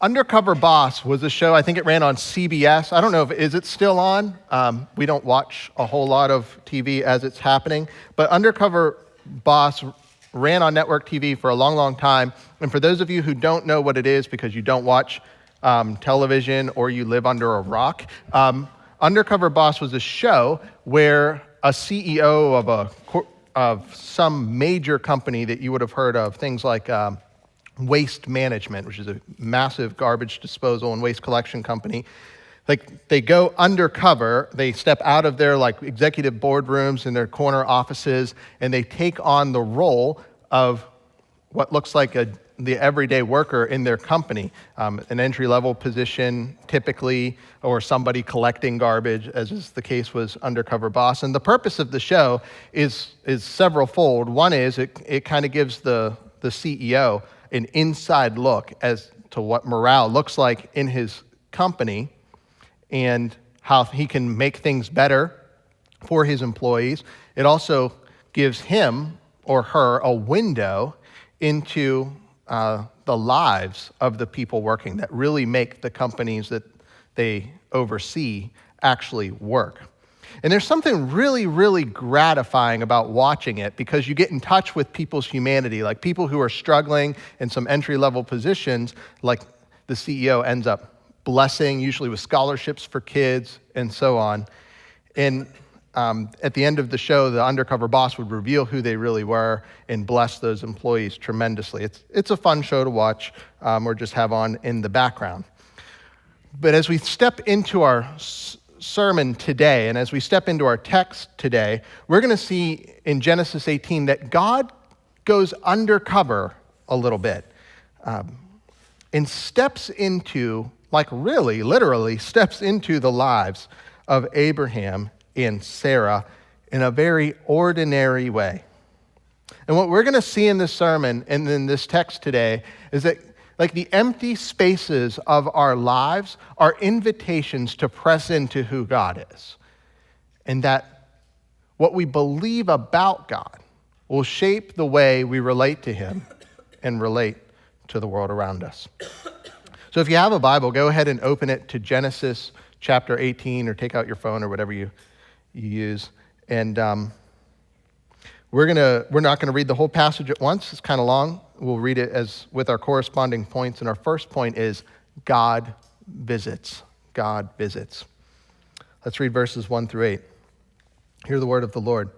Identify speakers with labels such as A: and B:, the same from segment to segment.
A: Undercover Boss was a show, I think it ran on CBS. I don't know is it still on? We don't watch a whole lot of TV as it's happening, but Undercover Boss ran on network TV for a long, long time. And for those of you who don't know what it is because you don't watch television or you live under a rock, Undercover Boss was a show where a CEO of some major company that you would have heard of, things like Waste Management, which is a massive garbage disposal and waste collection company. Like, they go undercover, they step out of their like executive boardrooms and their corner offices, and they take on the role of what looks like the everyday worker in their company, an entry-level position typically, or somebody collecting garbage, as is the case was Undercover Boss. And the purpose of the show is several-fold. One is it kind of gives the CEO an inside look as to what morale looks like in his company and how he can make things better for his employees. It also gives him or her a window into the lives of the people working that really make the companies that they oversee actually work. And there's something really, really gratifying about watching it because you get in touch with people's humanity, like people who are struggling in some entry-level positions, like the CEO ends up blessing, usually with scholarships for kids and so on. And at the end of the show, the Undercover Boss would reveal who they really were and bless those employees tremendously. It's a fun show to watch or just have on in the background. But as we step into our sermon today, and as we step into our text today, we're going to see in Genesis 18 that God goes undercover a little bit and steps into, like really, literally, steps into the lives of Abraham and Sarah in a very ordinary way. And what we're going to see in this sermon and in this text today is that like the empty spaces of our lives are invitations to press into who God is. And that what we believe about God will shape the way we relate to him and relate to the world around us. So if you have a Bible, go ahead and open it to Genesis chapter 18 or take out your phone or whatever you use. And we're not going to read the whole passage at once. It's kind of long. We'll read it as with our corresponding points. And our first point is God visits. God visits. Let's read verses 1 through 8. Hear the word of the Lord.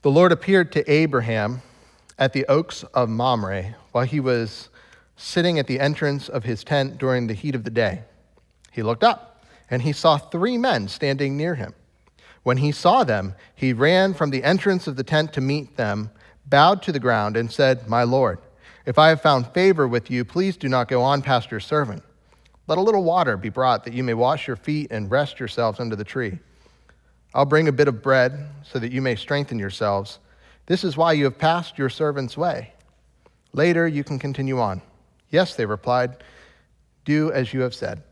A: The Lord appeared to Abraham at the oaks of Mamre while he was sitting at the entrance of his tent during the heat of the day. He looked up, and he saw 3 men standing near him. When he saw them, he ran from the entrance of the tent to meet them, bowed to the ground, and said, "My Lord, if I have found favor with you, please do not go on past your servant. Let a little water be brought that you may wash your feet and rest yourselves under the tree. I'll bring a bit of bread so that you may strengthen yourselves. This is why you have passed your servant's way. Later you can continue on." "Yes," they replied, "do as you have said."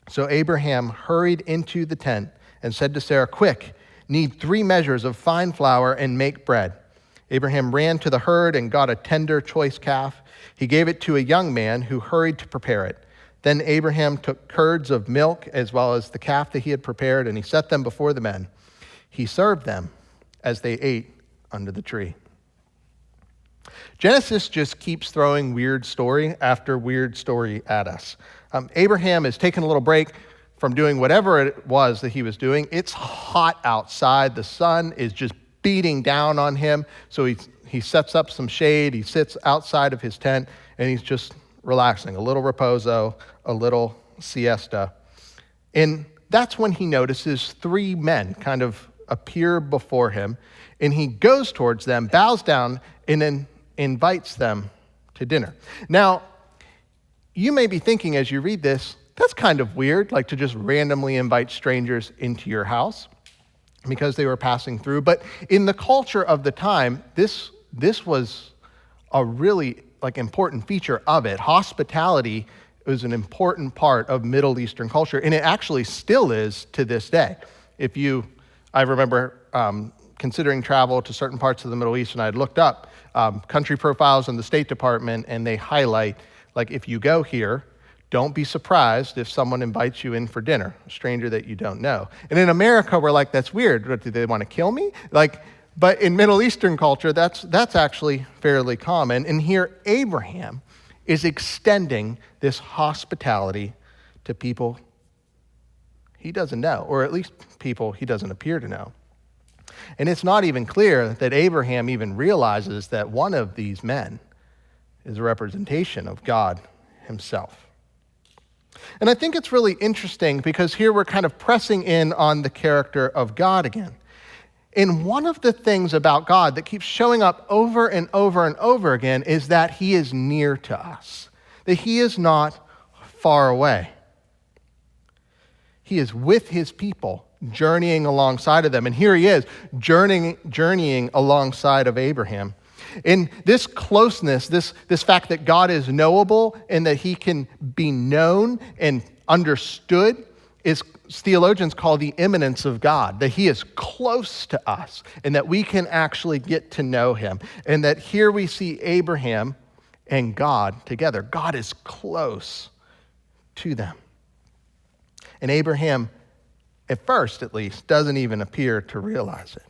A: So Abraham hurried into the tent and said to Sarah, "Quick, knead 3 measures of fine flour and make bread." Abraham ran to the herd and got a tender, choice calf. He gave it to a young man who hurried to prepare it. Then Abraham took curds of milk as well as the calf that he had prepared, and he set them before the men. He served them as they ate under the tree. Genesis just keeps throwing weird story after weird story at us. Abraham is taking a little break from doing whatever it was that he was doing. It's hot outside. The sun is just beating down on him. So he sets up some shade. He sits outside of his tent, and he's just relaxing, a little reposo, a little siesta. And that's when he notices 3 men kind of appear before him, and he goes towards them, bows down, and then invites them to dinner. Now, you may be thinking as you read this, that's kind of weird, like to just randomly invite strangers into your house because they were passing through. But in the culture of the time, this was a really important feature of it. Hospitality was an important part of Middle Eastern culture, and it actually still is to this day. I remember considering travel to certain parts of the Middle East, and I had looked up country profiles in the State Department, and they highlight Like if you go here, don't be surprised if someone invites you in for dinner, a stranger that you don't know. And in America, we're like, that's weird. What, do they want to kill me? But in Middle Eastern culture, that's actually fairly common. And here, Abraham is extending this hospitality to people he doesn't know, or at least people he doesn't appear to know. And it's not even clear that Abraham even realizes that one of these men is a representation of God himself. And I think it's really interesting because here we're kind of pressing in on the character of God again. And one of the things about God that keeps showing up over and over and over again is that he is near to us, that he is not far away. He is with his people, journeying alongside of them. And here he is, journeying alongside of Abraham. In this closeness, this fact that God is knowable and that he can be known and understood is theologians call the immanence of God, that he is close to us and that we can actually get to know him. And that here we see Abraham and God together. God is close to them. And Abraham, at first at least, doesn't even appear to realize it.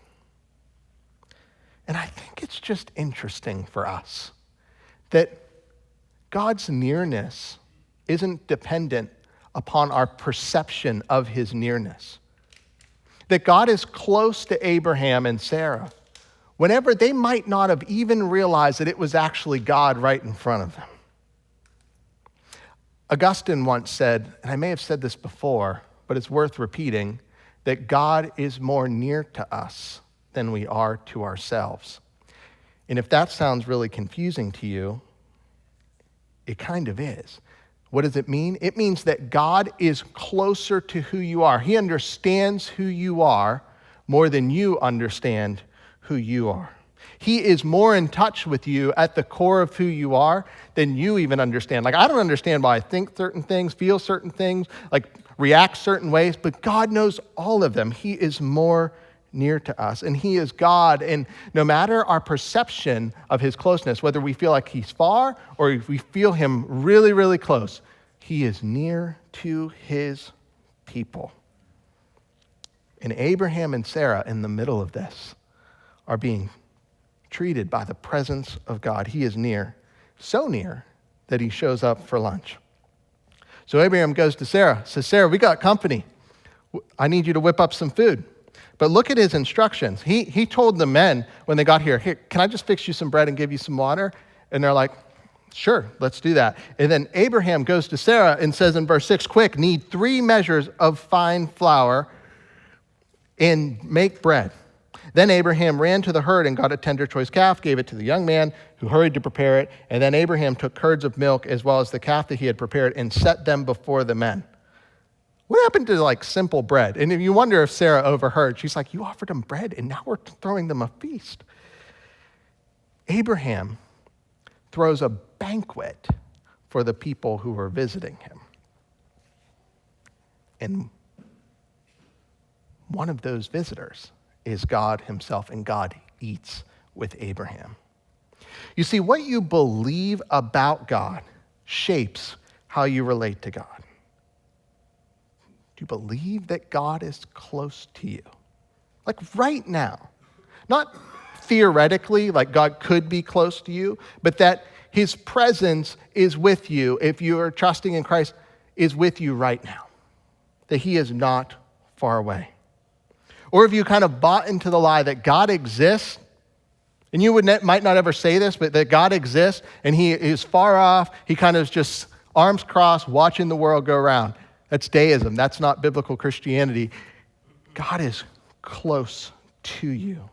A: And I think it's just interesting for us that God's nearness isn't dependent upon our perception of his nearness. That God is close to Abraham and Sarah whenever they might not have even realized that it was actually God right in front of them. Augustine once said, and I may have said this before, but it's worth repeating, that God is more near to us than we are to ourselves. And if that sounds really confusing to you, it kind of is. What does it mean? It means that God is closer to who you are. He understands who you are more than you understand who you are. He is more in touch with you at the core of who you are than you even understand. Like, I don't understand why I think certain things, feel certain things, like react certain ways, but God knows all of them. He is more near to us, and he is God. And no matter our perception of his closeness, whether we feel like he's far or if we feel him really, really close, he is near to his people. And Abraham and Sarah, in the middle of this, are being treated by the presence of God. He is near, so near that he shows up for lunch. So Abraham goes to Sarah, says, Sarah, we got company. I need you to whip up some food. But look at his instructions. He told the men when they got here, can I just fix you some bread and give you some water? And they're like, sure, let's do that. And then Abraham goes to Sarah and says in verse 6, quick, knead 3 measures of fine flour and make bread. Then Abraham ran to the herd and got a tender choice calf, gave it to the young man who hurried to prepare it. And then Abraham took curds of milk as well as the calf that he had prepared and set them before the men. What happened to like simple bread? And if you wonder if Sarah overheard, she's like, you offered them bread and now we're throwing them a feast. Abraham throws a banquet for the people who are visiting him. And one of those visitors is God himself, and God eats with Abraham. You see, what you believe about God shapes how you relate to God. Do you believe that God is close to you? Like right now. Not theoretically, like God could be close to you, but that his presence is with you, if you are trusting in Christ, is with you right now. That he is not far away. Or if you kind of bought into the lie that God exists, and you might not ever say this, but that God exists and he is far off, he kind of just arms crossed, watching the world go around. That's deism. That's not biblical Christianity. God is close to you.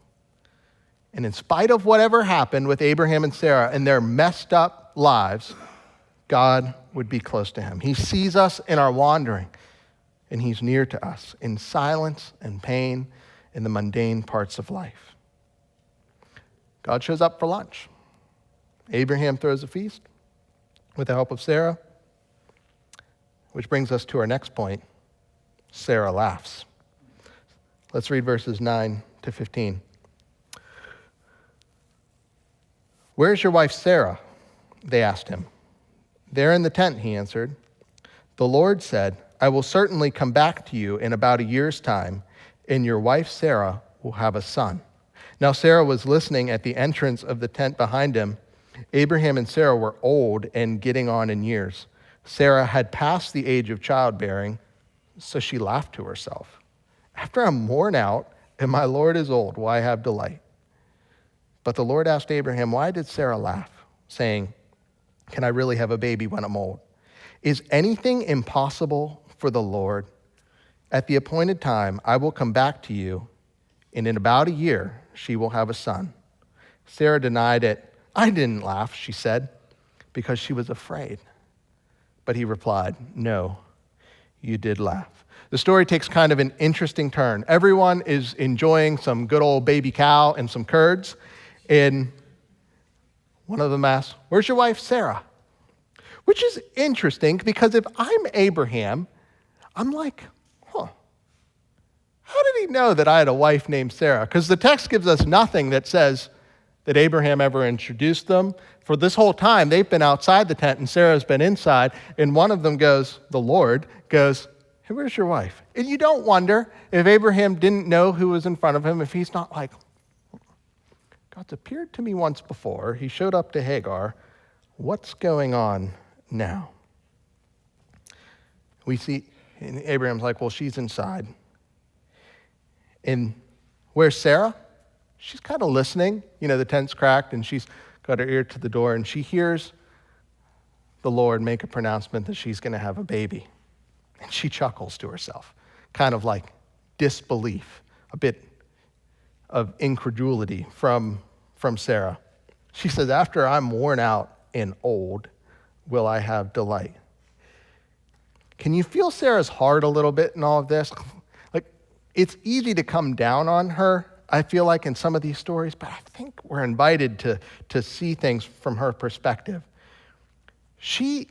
A: And in spite of whatever happened with Abraham and Sarah and their messed up lives, God would be close to him. He sees us in our wandering, and he's near to us in silence and pain in the mundane parts of life. God shows up for lunch. Abraham throws a feast with the help of Sarah, which brings us to our next point. Sarah laughs. Let's read verses 9 to 15. Where's your wife Sarah? They asked him. "There in the tent," he answered. "The Lord said, I will certainly come back to you in about a year's time, and your wife Sarah will have a son." Now Sarah was listening at the entrance of the tent behind him. Abraham and Sarah were old and getting on in years. Sarah had passed the age of childbearing, so she laughed to herself. "After I'm worn out and my Lord is old, will I have delight?" But the Lord asked Abraham, "Why did Sarah laugh, saying, 'Can I really have a baby when I'm old?' Is anything impossible for the Lord? At the appointed time, I will come back to you, and in about a year, she will have a son." Sarah denied it. "I didn't laugh," she said, because she was afraid. But he replied, "No, you did laugh." The story takes kind of an interesting turn. Everyone is enjoying some good old baby cow and some curds, and one of them asks, "Where's your wife, Sarah?" Which is interesting because if I'm Abraham, I'm like, how did he know that I had a wife named Sarah? Because the text gives us nothing that says that Abraham ever introduced them. For this whole time, they've been outside the tent and Sarah's been inside, and one of them goes, the Lord goes, "Hey, where's your wife?" And you don't wonder if Abraham didn't know who was in front of him, if he's not like, God's appeared to me once before. He showed up to Hagar. What's going on now? We see, and Abraham's like, well, she's inside. And where's Sarah? She's kind of listening. You know, the tent's cracked, and she's got her ear to the door, and she hears the Lord make a pronouncement that she's going to have a baby. And she chuckles to herself, kind of like disbelief, a bit of incredulity from Sarah. She says, "After I'm worn out and old, will I have delight?" Can you feel Sarah's heart a little bit in all of this? Like, it's easy to come down on her, I feel like, in some of these stories, but I think we're invited to see things from her perspective. She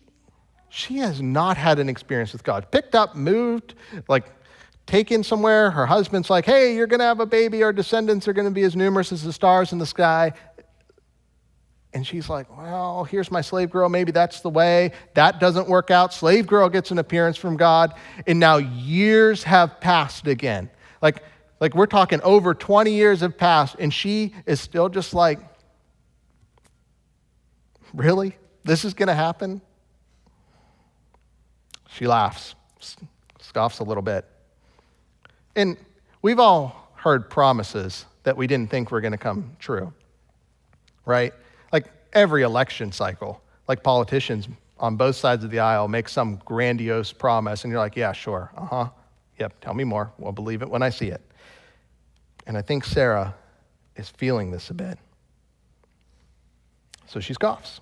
A: has not had an experience with God. Picked up, moved, like taken somewhere. Her husband's like, "Hey, you're going to have a baby. Our descendants are going to be as numerous as the stars in the sky." And she's like, "Well, here's my slave girl. Maybe that's the way." That doesn't work out. Slave girl gets an appearance from God. And now years have passed again. Like we're talking over 20 years have passed, and she is still just like, "Really? This is going to happen?" She laughs, scoffs a little bit. And we've all heard promises that we didn't think were going to come true, right? Like every election cycle, like politicians on both sides of the aisle make some grandiose promise, and you're like, "Yeah, sure, yep, tell me more. We'll believe it when I see it." And I think Sarah is feeling this a bit. So she scoffs.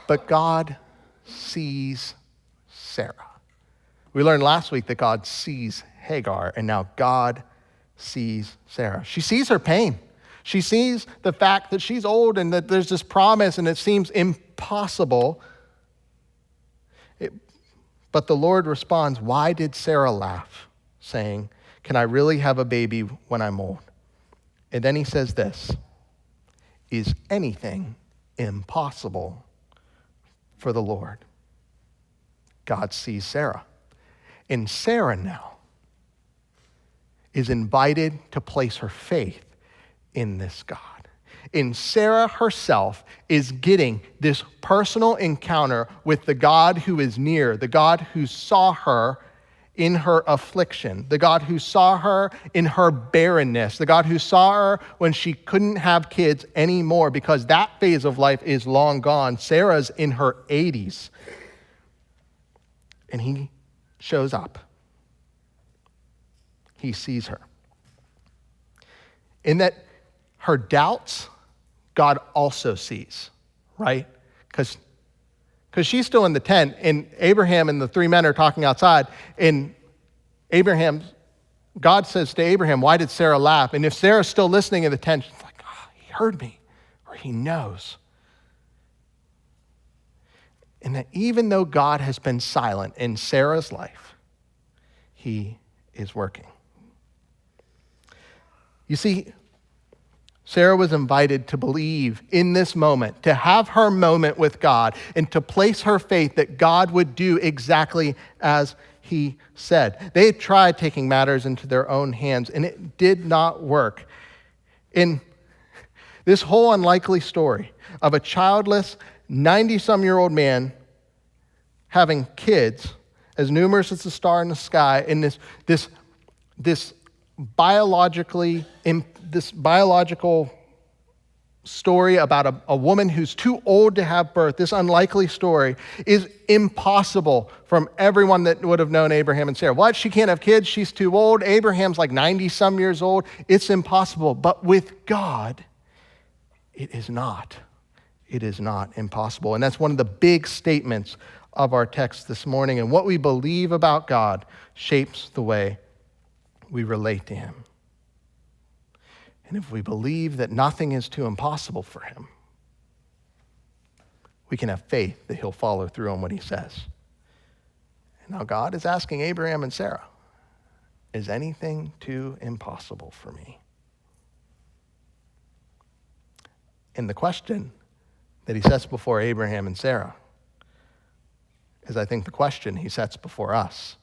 A: But God sees Sarah. We learned last week that God sees Hagar, and now God sees Sarah. She sees her pain. She sees the fact that she's old and that there's this promise and it seems impossible. But the Lord responds, "Why did Sarah laugh?" saying, "Can I really have a baby when I'm old?" And then he says this, "Is anything impossible for the Lord?" God sees Sarah. And Sarah now is invited to place her faith in this God. And Sarah herself is getting this personal encounter with the God who is near, the God who saw her in her affliction, the God who saw her in her barrenness, the God who saw her when she couldn't have kids anymore because that phase of life is long gone. Sarah's in her 80s. And he shows up. He sees her. In that her doubts, God also sees, right? Because she's still in the tent, and Abraham and the three men are talking outside, and God says to Abraham, "Why did Sarah laugh?" And if Sarah's still listening in the tent, she's like, "He heard me," or "He knows." And that even though God has been silent in Sarah's life, he is working. You see, Sarah was invited to believe in this moment, to have her moment with God, and to place her faith that God would do exactly as he said. They had tried taking matters into their own hands, and it did not work. In this whole unlikely story of a childless, 90-some-year-old man having kids as numerous as the star in the sky, in this biological story about a woman who's too old to have birth, this unlikely story, is impossible from everyone that would have known Abraham and Sarah. What? She can't have kids. She's too old. Abraham's like 90-some years old. It's impossible. But with God, it is not. It is not impossible. And that's one of the big statements of our text this morning. And what we believe about God shapes the way we relate to him. And if we believe that nothing is too impossible for him, we can have faith that he'll follow through on what he says. And now God is asking Abraham and Sarah, is anything too impossible for me? And the question that he sets before Abraham and Sarah is, I think, the question he sets before us.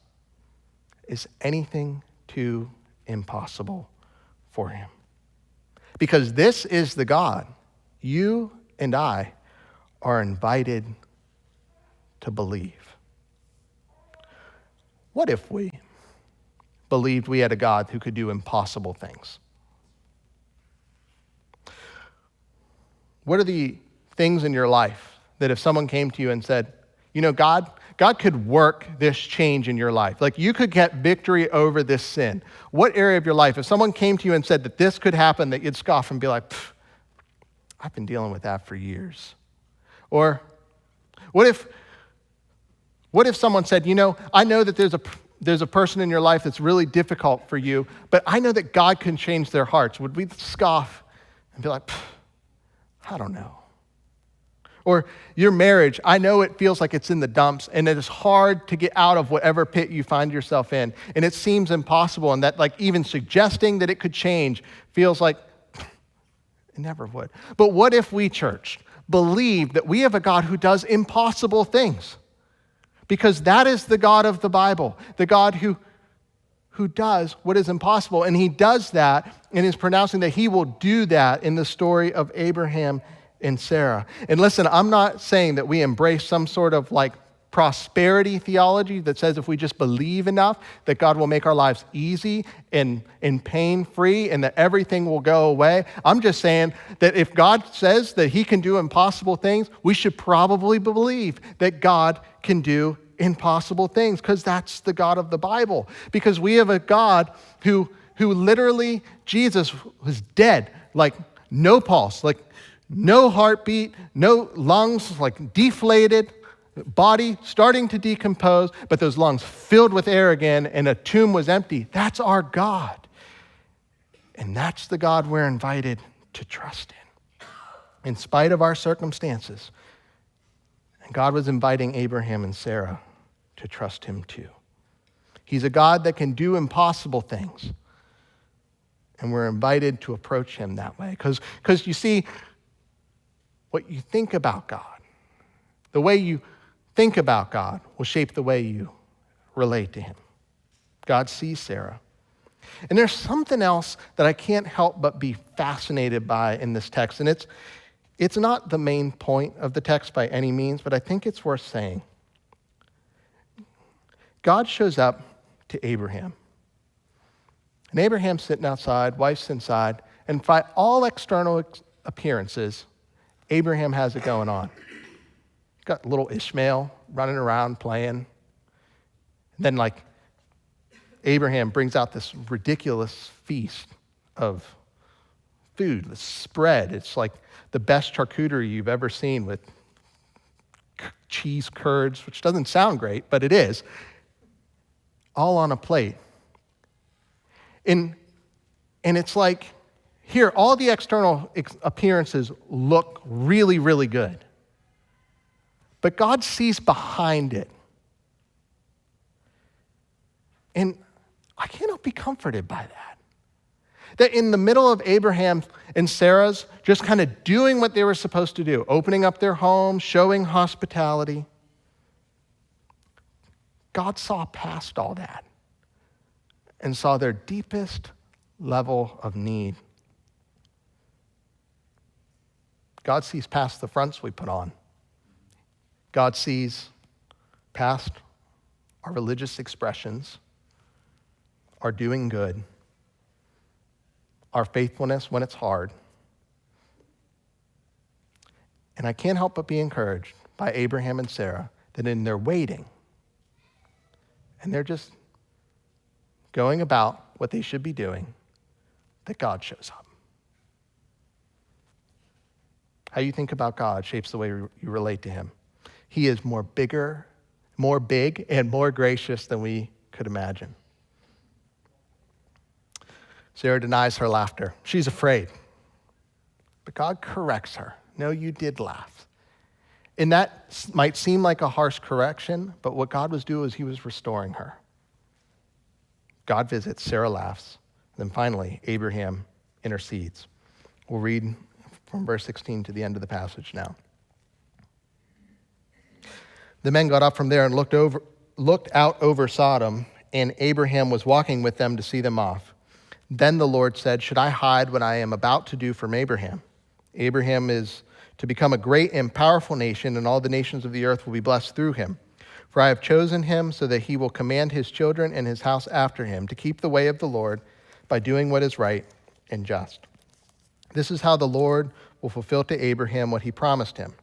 A: Is anything too impossible for him? Because this is the God you and I are invited to believe. What if we believed we had a God who could do impossible things? What are the things in your life that if someone came to you and said, you know, God could work this change in your life. Like you could get victory over this sin. What area of your life, if someone came to you and said that this could happen, that you'd scoff and be like, I've been dealing with that for years. Or what if someone said, you know, I know that there's a person in your life that's really difficult for you, but I know that God can change their hearts. Would we scoff and be like, I don't know. Or your marriage, I know it feels like it's in the dumps and it is hard to get out of whatever pit you find yourself in. And it seems impossible, and that like even suggesting that it could change feels like it never would. But what if we, church, believe that we have a God who does impossible things? Because that is the God of the Bible, the God who does what is impossible. And he does that and is pronouncing that he will do that in the story of Abraham and Sarah. And listen, I'm not saying that we embrace some sort of like prosperity theology that says if we just believe enough that God will make our lives easy and pain-free and that everything will go away. I'm just saying that if God says that he can do impossible things, we should probably believe that God can do impossible things, because that's the God of the Bible. Because we have a God who literally, Jesus was dead, like no pulse, like no heartbeat, no lungs, like deflated, body starting to decompose, but those lungs filled with air again, and a tomb was empty. That's our God. And that's the God we're invited to trust in spite of our circumstances. And God was inviting Abraham and Sarah to trust him too. He's a God that can do impossible things. And we're invited to approach him that way. Because you see, what you think about God, the way you think about God will shape the way you relate to him. God sees Sarah. And there's something else that I can't help but be fascinated by in this text. And it's not the main point of the text by any means, but I think it's worth saying. God shows up to Abraham. And Abraham's sitting outside, wife's inside, and by all external appearances, Abraham has it going on. He's got little Ishmael running around playing. And then like Abraham brings out this ridiculous feast of food, the spread. It's like the best charcuterie you've ever seen with cheese curds, which doesn't sound great, but it is, all on a plate. And it's like, here, all the external appearances look really, really good. But God sees behind it. And I cannot be comforted by that. That in the middle of Abraham and Sarah's just kind of doing what they were supposed to do, opening up their home, showing hospitality, God saw past all that and saw their deepest level of need. God sees past the fronts we put on. God sees past our religious expressions, our doing good, our faithfulness when it's hard. And I can't help but be encouraged by Abraham and Sarah that in their waiting, and they're just going about what they should be doing, that God shows up. How you think about God shapes the way you relate to him. He is more big and more gracious than we could imagine. Sarah denies her laughter. She's afraid. But God corrects her. No, you did laugh. And that might seem like a harsh correction, but what God was doing is he was restoring her. God visits, Sarah laughs. Then finally, Abraham intercedes. We'll read from verse 16 to the end of the passage now. The men got up from there and looked out over Sodom, and Abraham was walking with them to see them off. Then the Lord said, should I hide what I am about to do from Abraham? Abraham is to become a great and powerful nation, and all the nations of the earth will be blessed through him. For I have chosen him so that he will command his children and his house after him to keep the way of the Lord by doing what is right and just. This is how the Lord will fulfill to Abraham what he promised him.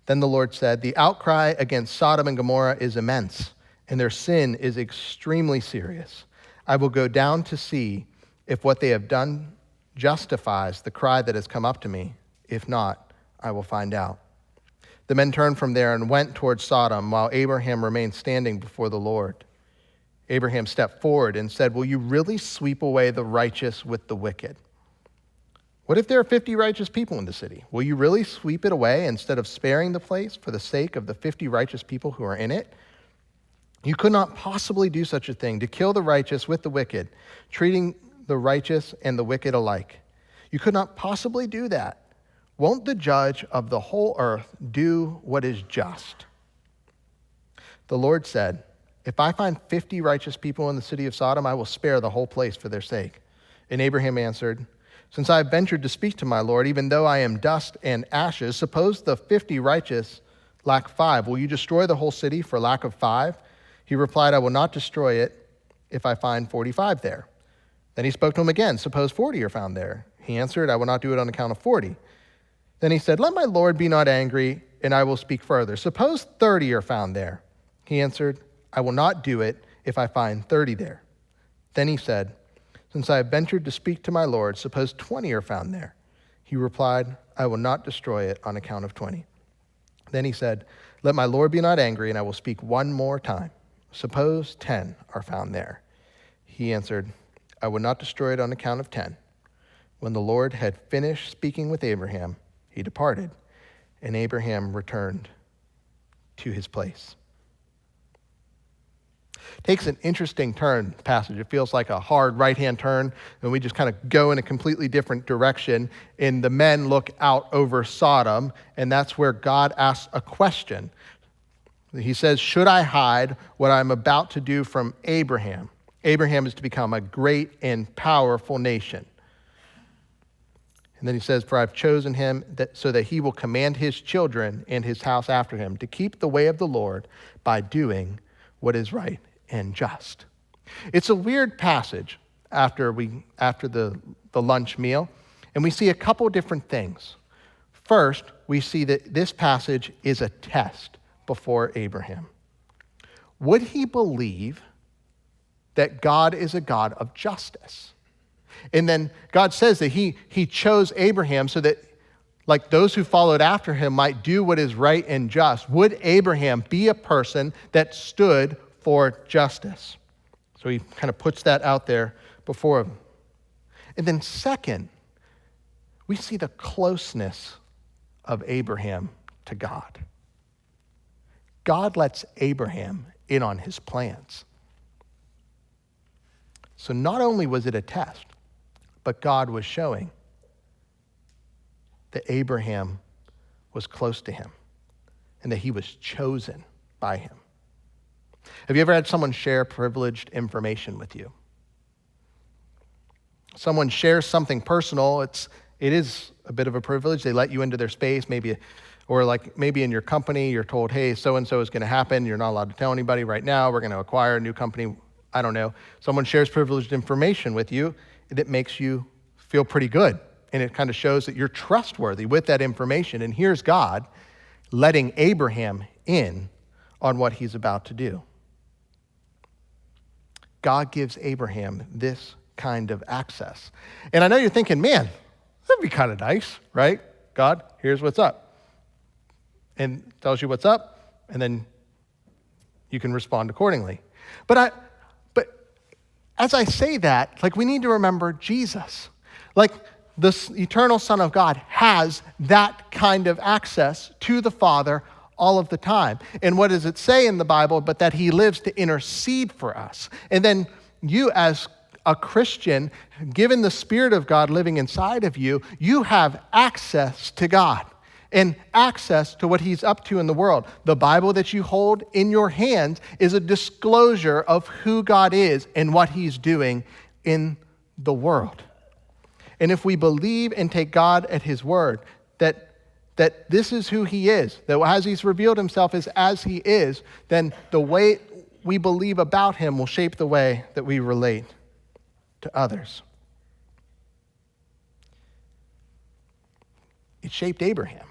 A: Then the Lord said, the outcry against Sodom and Gomorrah is immense, and their sin is extremely serious. I will go down to see if what they have done justifies the cry that has come up to me. If not, I will find out. The men turned from there and went towards Sodom, while Abraham remained standing before the Lord. Abraham stepped forward and said, will you really sweep away the righteous with the wicked? What if there are 50 righteous people in the city? Will you really sweep it away instead of sparing the place for the sake of the 50 righteous people who are in it? You could not possibly do such a thing, to kill the righteous with the wicked, treating the righteous and the wicked alike. You could not possibly do that. Won't the judge of the whole earth do what is just? The Lord said, if I find 50 righteous people in the city of Sodom, I will spare the whole place for their sake. And Abraham answered, since I have ventured to speak to my Lord, even though I am dust and ashes, suppose the 50 righteous lack 5. Will you destroy the whole city for lack of 5? He replied, I will not destroy it if I find 45 there. Then he spoke to him again, suppose 40 are found there. He answered, I will not do it on account of 40. Then he said, let my Lord be not angry, and I will speak further. Suppose 30 are found there. He answered, I will not do it if I find 30 there. Then he said, since I have ventured to speak to my Lord, suppose 20 are found there. He replied, I will not destroy it on account of 20. Then he said, let my Lord be not angry, and I will speak one more time. Suppose 10 are found there. He answered, I will not destroy it on account of 10. When the Lord had finished speaking with Abraham, he departed, and Abraham returned to his place. Takes an interesting turn, the passage. It feels like a hard right-hand turn, and we just kind of go in a completely different direction. And the men look out over Sodom, and that's where God asks a question. He says, should I hide what I'm about to do from Abraham? Abraham is to become a great and powerful nation. And then he says, for I've chosen him so that he will command his children and his house after him to keep the way of the Lord by doing what is right and just. It's a weird passage after the lunch meal, and we see a couple different things. First, we see that this passage is a test before Abraham. Would he believe that God is a God of justice? And then God says that he chose Abraham so that like those who followed after him might do what is right and just. Would Abraham be a person that stood for justice? So he kind of puts that out there before him. And then second, we see the closeness of Abraham to God. God lets Abraham in on his plans. So not only was it a test, but God was showing that Abraham was close to him and that he was chosen by him. Have you ever had someone share privileged information with you? Someone shares something personal, it is a bit of a privilege. They let you into their space, maybe in your company, you're told, hey, so-and-so is going to happen. You're not allowed to tell anybody right now. We're going to acquire a new company. I don't know. Someone shares privileged information with you that makes you feel pretty good. And it kind of shows that you're trustworthy with that information. And here's God letting Abraham in on what he's about to do. God gives Abraham this kind of access. And I know you're thinking, man, that'd be kind of nice, right? God, here's what's up. And tells you what's up, and then you can respond accordingly. But as I say that, we need to remember Jesus. The eternal Son of God has that kind of access to the Father all of the time. And what does it say in the Bible? But that he lives to intercede for us. And then you as a Christian, given the Spirit of God living inside of you, you have access to God and access to what he's up to in the world. The Bible that you hold in your hands is a disclosure of who God is and what he's doing in the world. And if we believe and take God at his word, that this is who he is, that as he's revealed himself as he is, then the way we believe about him will shape the way that we relate to others. It shaped Abraham,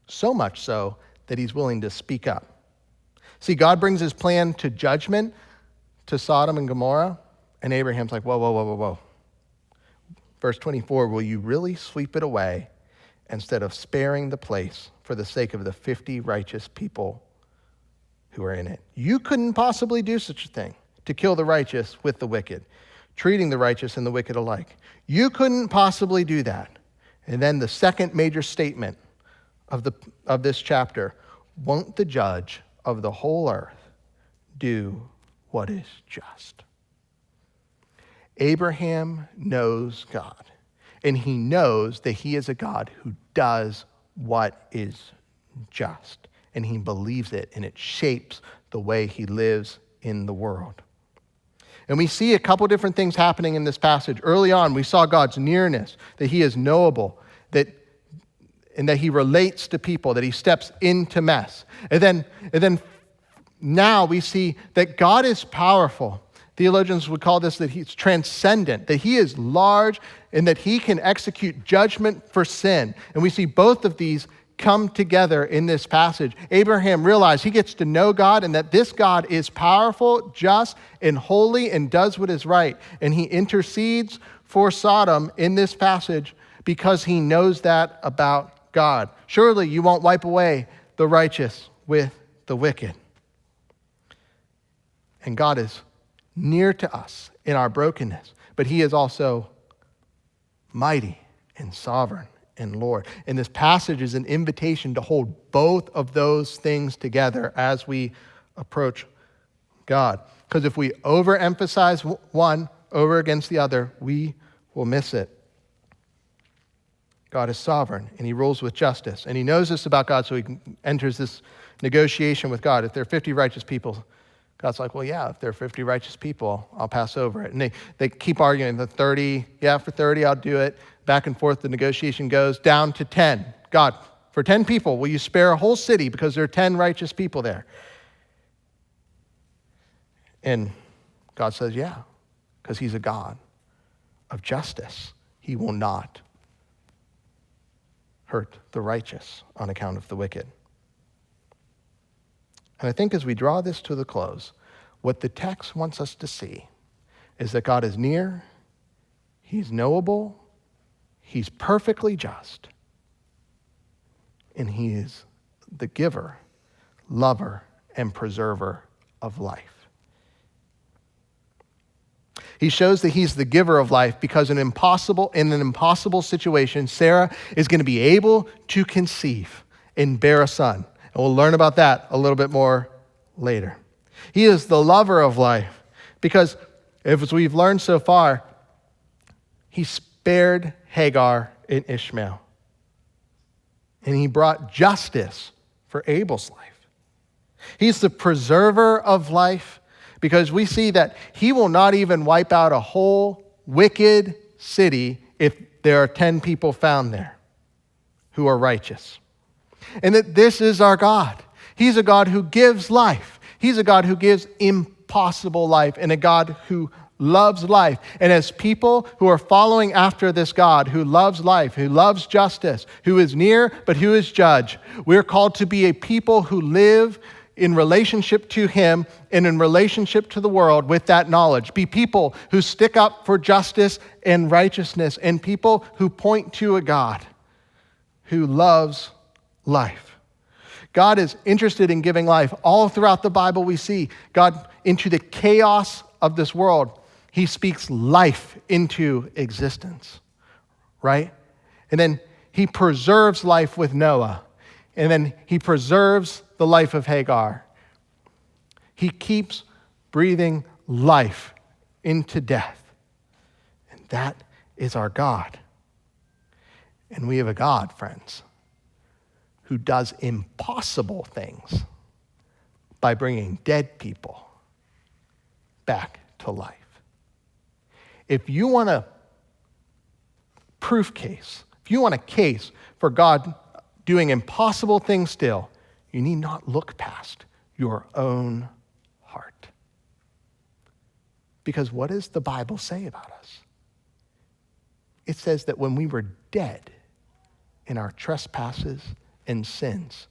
A: so much so that he's willing to speak up. See, God brings his plan to judgment to Sodom and Gomorrah, and Abraham's like, whoa. Verse 24, will you really sweep it away instead of sparing the place for the sake of the 50 righteous people who are in it? You couldn't possibly do such a thing, to kill the righteous with the wicked, treating the righteous and the wicked alike. You couldn't possibly do that. And then the second major statement of this chapter, won't the judge of the whole earth do what is just? Abraham knows God, and he knows that he is a God who does what is just, and he believes it, and it shapes the way he lives in the world. And we see a couple different things happening in this passage. Early on, we saw God's nearness, that he is knowable, and that he relates to people, that he steps into mess. And then now we see that God is powerful. Theologians would call this that he's transcendent, that he is large and that he can execute judgment for sin. And we see both of these come together in this passage. Abraham realized he gets to know God and that this God is powerful, just, and holy and does what is right. And he intercedes for Sodom in this passage because he knows that about God. Surely you won't wipe away the righteous with the wicked. And God is near to us in our brokenness, but he is also mighty and sovereign and Lord. And this passage is an invitation to hold both of those things together as we approach God. Because if we overemphasize one over against the other, we will miss it. God is sovereign, and he rules with justice. And he knows this about God, so he enters this negotiation with God. If there are 50 righteous people, God's like, well, yeah, if there are 50 righteous people, I'll pass over it. And they keep arguing, the 30, yeah, for 30, I'll do it. Back and forth, the negotiation goes down to 10. God, for 10 people, will you spare a whole city because there are 10 righteous people there? And God says, yeah, because he's a God of justice. He will not hurt the righteous on account of the wicked. And I think as we draw this to the close, what the text wants us to see is that God is near, he's knowable, he's perfectly just, and he is the giver, lover, and preserver of life. He shows that he's the giver of life because in an impossible situation, Sarah is going to be able to conceive and bear a son. And we'll learn about that a little bit more later. He is the lover of life because, as we've learned so far, He spared Hagar and Ishmael. And he brought justice for Abel's life. He's the preserver of life, because we see that he will not even wipe out a whole wicked city if there are 10 people found there who are righteous. And that this is our God. He's a God who gives life. He's a God who gives impossible life, and a God who loves life. And as people who are following after this God who loves life, who loves justice, who is near but who is judge, we're called to be a people who live in relationship to him and in relationship to the world with that knowledge. Be people who stick up for justice and righteousness, and people who point to a God who loves life. God is interested in giving life. All throughout the Bible we see God, into the chaos of this world, he speaks life into existence, right? And then he preserves life with Noah. And then he preserves the life of Hagar. He keeps breathing life into death. And that is our God. And we have a God, friends, who does impossible things by bringing dead people back to life. If you want a proof case, if you want a case for God doing impossible things still, you need not look past your own heart. Because what does the Bible say about us? It says that when we were dead in our trespasses and sins,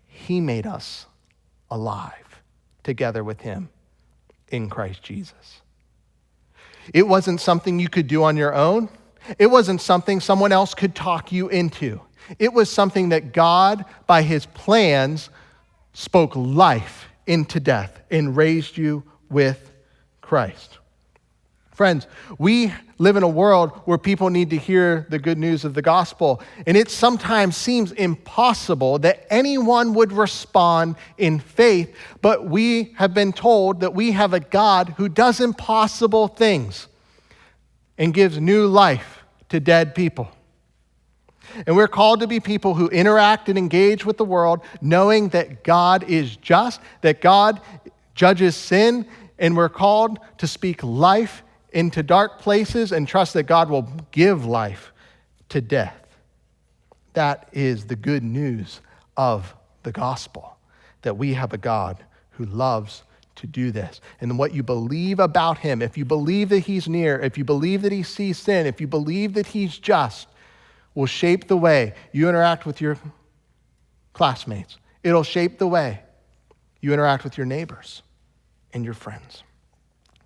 A: he made us alive together with him in Christ Jesus. It wasn't something you could do on your own. It wasn't something someone else could talk you into. It was something that God, by his plans, spoke life into death and raised you with Christ. Friends, we live in a world where people need to hear the good news of the gospel, and it sometimes seems impossible that anyone would respond in faith, but we have been told that we have a God who does impossible things and gives new life to dead people. And we're called to be people who interact and engage with the world, knowing that God is just, that God judges sin, and we're called to speak life into dark places and trust that God will give life to death. That is the good news of the gospel, that we have a God who loves to do this. And what you believe about him, if you believe that he's near, if you believe that he sees sin, if you believe that he's just, will shape the way you interact with your classmates. It'll shape the way you interact with your neighbors and your friends.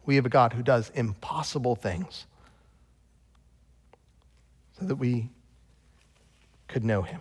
A: We have a God who does impossible things so that we could know him.